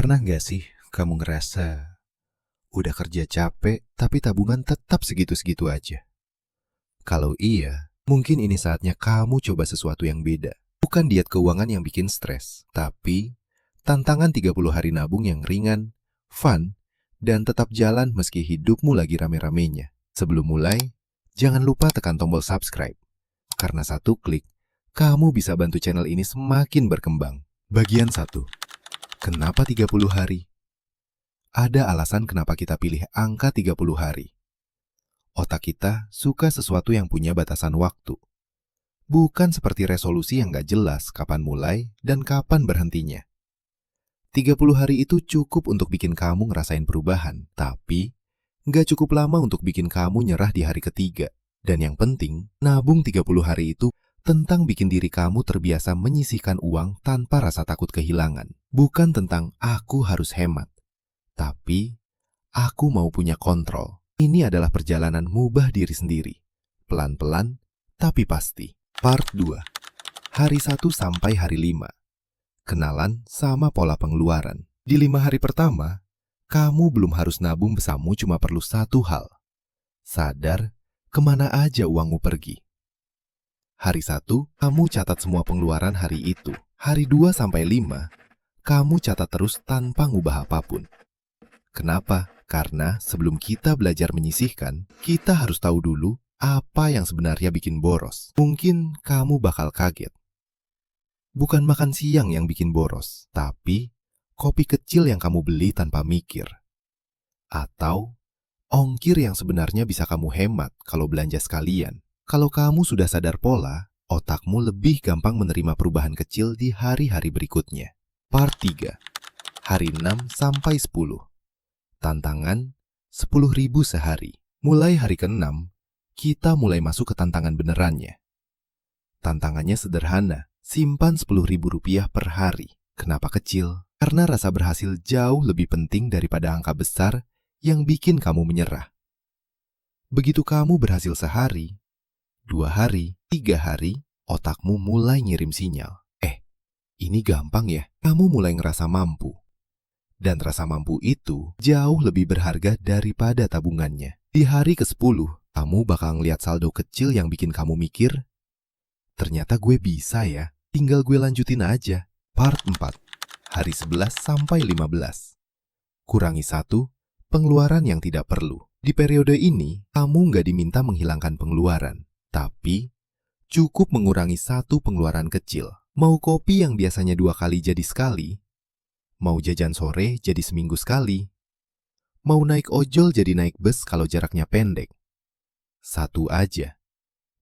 Pernah nggak sih kamu ngerasa udah kerja capek tapi tabungan tetap segitu-segitu aja? Kalau iya, mungkin ini saatnya kamu coba sesuatu yang beda. Bukan diet keuangan yang bikin stres, tapi tantangan 30 hari nabung yang ringan, fun, dan tetap jalan meski hidupmu lagi rame-ramenya. Sebelum mulai, jangan lupa tekan tombol subscribe. Karena satu klik, kamu bisa bantu channel ini semakin berkembang. Bagian 1. Kenapa 30 hari? Ada alasan kenapa kita pilih angka 30 hari. Otak kita suka sesuatu yang punya batasan waktu. Bukan seperti resolusi yang gak jelas kapan mulai dan kapan berhentinya. 30 hari itu cukup untuk bikin kamu ngerasain perubahan, tapi gak cukup lama untuk bikin kamu nyerah di hari ketiga. Dan yang penting, nabung 30 hari itu tentang bikin diri kamu terbiasa menyisihkan uang tanpa rasa takut kehilangan. Bukan tentang aku harus hemat. Tapi, aku mau punya kontrol. Ini adalah perjalanan mengubah diri sendiri. Pelan-pelan, tapi pasti. Part 2. Hari 1 sampai hari 5. Kenalan sama pola pengeluaran. Di 5 hari pertama, kamu belum harus nabung besamu, cuma perlu satu hal. Sadar kemana aja uangmu pergi. Hari 1, kamu catat semua pengeluaran hari itu. Hari 2 sampai 5, kamu catat terus tanpa ngubah apapun. Kenapa? Karena sebelum kita belajar menyisihkan, kita harus tahu dulu apa yang sebenarnya bikin boros. Mungkin kamu bakal kaget. Bukan makan siang yang bikin boros, tapi kopi kecil yang kamu beli tanpa mikir. Atau ongkir yang sebenarnya bisa kamu hemat kalau belanja sekalian. Kalau kamu sudah sadar pola, otakmu lebih gampang menerima perubahan kecil di hari-hari berikutnya. Part 3. Hari 6 sampai 10. Tantangan 10.000 sehari. Mulai hari ke-6, kita mulai masuk ke tantangan benerannya. Tantangannya sederhana, simpan Rp10.000 per hari. Kenapa kecil? Karena rasa berhasil jauh lebih penting daripada angka besar yang bikin kamu menyerah. Begitu kamu berhasil sehari, 2 hari, 3 hari, otakmu mulai ngirim sinyal. Ini gampang ya, kamu mulai ngerasa mampu. Dan rasa mampu itu jauh lebih berharga daripada tabungannya. Di hari ke-10, kamu bakal ngeliat saldo kecil yang bikin kamu mikir, ternyata gue bisa ya, tinggal gue lanjutin aja. Part 4. Hari 11 sampai 15. Kurangi 1, pengeluaran yang tidak perlu. Di periode ini, kamu nggak diminta menghilangkan pengeluaran, tapi cukup mengurangi 1 pengeluaran kecil. Mau kopi yang biasanya 2 kali jadi sekali, mau jajan sore jadi seminggu sekali, mau naik ojol jadi naik bus kalau jaraknya pendek. 1 aja,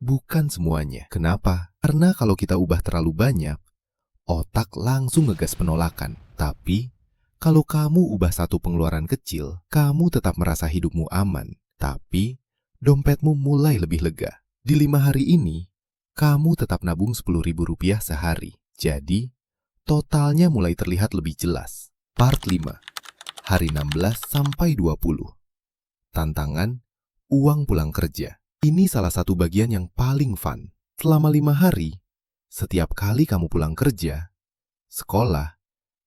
bukan semuanya. Kenapa? Karena kalau kita ubah terlalu banyak, otak langsung ngegas penolakan. Tapi, kalau kamu ubah 1 pengeluaran kecil, kamu tetap merasa hidupmu aman. Tapi, dompetmu mulai lebih lega. Di 5 hari ini, kamu tetap nabung Rp10.000 sehari. Jadi, totalnya mulai terlihat lebih jelas. Part 5. Hari 16 sampai 20. Tantangan uang pulang kerja. Ini salah satu bagian yang paling fun. Selama 5 hari, setiap kali kamu pulang kerja, sekolah,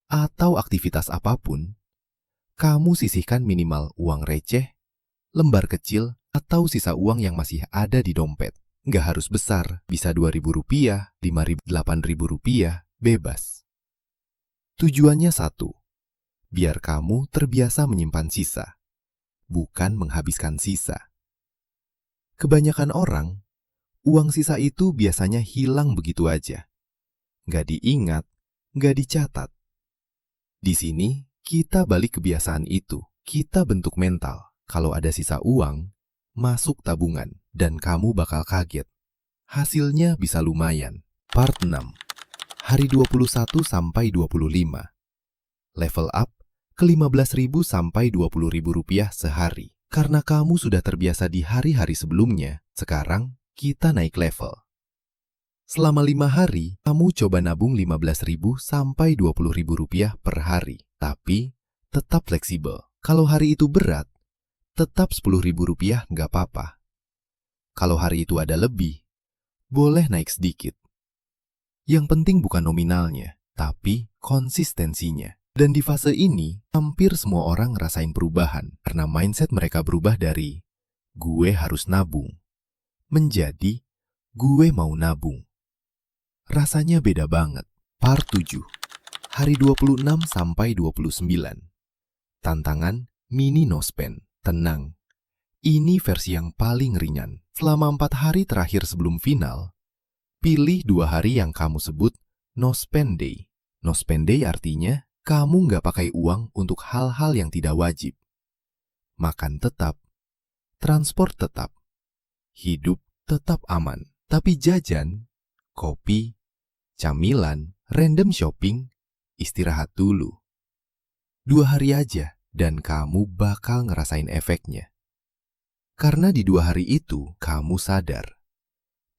atau aktivitas apapun, kamu sisihkan minimal uang receh, lembar kecil, atau sisa uang yang masih ada di dompet. Nggak harus besar, bisa Rp2.000, Rp5.000, Rp8.000, bebas. Tujuannya 1, biar kamu terbiasa menyimpan sisa, bukan menghabiskan sisa. Kebanyakan orang, uang sisa itu biasanya hilang begitu aja. Nggak diingat, nggak dicatat. Di sini, kita balik kebiasaan itu. Kita bentuk mental. Kalau ada sisa uang, masuk tabungan, dan kamu bakal kaget. Hasilnya bisa lumayan. Part 6. Hari 21 sampai 25. Level up ke Rp15.000 sampai Rp20.000 sehari. Karena kamu sudah terbiasa di hari-hari sebelumnya, sekarang kita naik level. Selama 5 hari, kamu coba nabung Rp15.000 sampai Rp20.000 per hari. Tapi, tetap fleksibel. Kalau hari itu berat, tetap Rp10.000 nggak apa-apa. Kalau hari itu ada lebih, boleh naik sedikit. Yang penting bukan nominalnya, tapi konsistensinya. Dan di fase ini, hampir semua orang ngerasain perubahan karena mindset mereka berubah dari gue harus nabung menjadi gue mau nabung. Rasanya beda banget. Part 7. Hari 26 sampai 29. Tantangan mini no spend. Tenang. Ini versi yang paling ringan. Selama 4 hari terakhir sebelum final, pilih 2 hari yang kamu sebut no spend day. No spend day artinya kamu nggak pakai uang untuk hal-hal yang tidak wajib. Makan tetap, transport tetap, hidup tetap aman. Tapi jajan, kopi, camilan, random shopping, istirahat dulu. 2 hari aja dan kamu bakal ngerasain efeknya. Karena di 2 hari itu kamu sadar.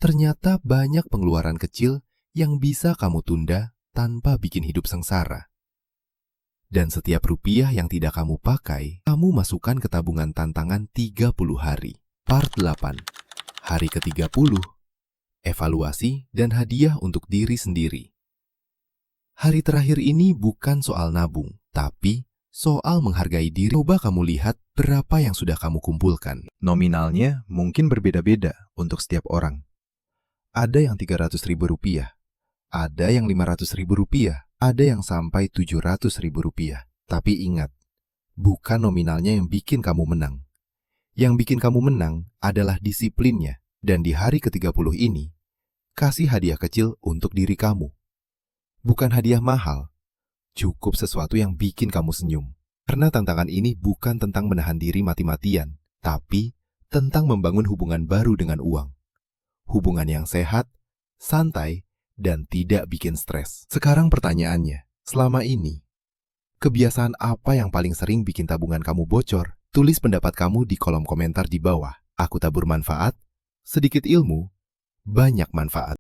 Ternyata banyak pengeluaran kecil yang bisa kamu tunda tanpa bikin hidup sengsara. Dan setiap rupiah yang tidak kamu pakai, kamu masukkan ke tabungan tantangan 30 hari. Part 8. Hari ke-30. Evaluasi dan hadiah untuk diri sendiri. Hari terakhir ini bukan soal nabung, tapi soal menghargai diri. Coba kamu lihat berapa yang sudah kamu kumpulkan. Nominalnya mungkin berbeda-beda untuk setiap orang. Ada yang Rp300.000, ada yang Rp500.000, ada yang sampai Rp700.000. Tapi ingat, bukan nominalnya yang bikin kamu menang. Yang bikin kamu menang adalah disiplinnya. Dan di hari ke-30 ini, kasih hadiah kecil untuk diri kamu. Bukan hadiah mahal, cukup sesuatu yang bikin kamu senyum. Karena tantangan ini bukan tentang menahan diri mati-matian, tapi tentang membangun hubungan baru dengan uang. Hubungan yang sehat, santai, dan tidak bikin stres. Sekarang pertanyaannya, selama ini, kebiasaan apa yang paling sering bikin tabungan kamu bocor? Tulis pendapat kamu di kolom komentar di bawah. Aku tabur manfaat, sedikit ilmu, banyak manfaat.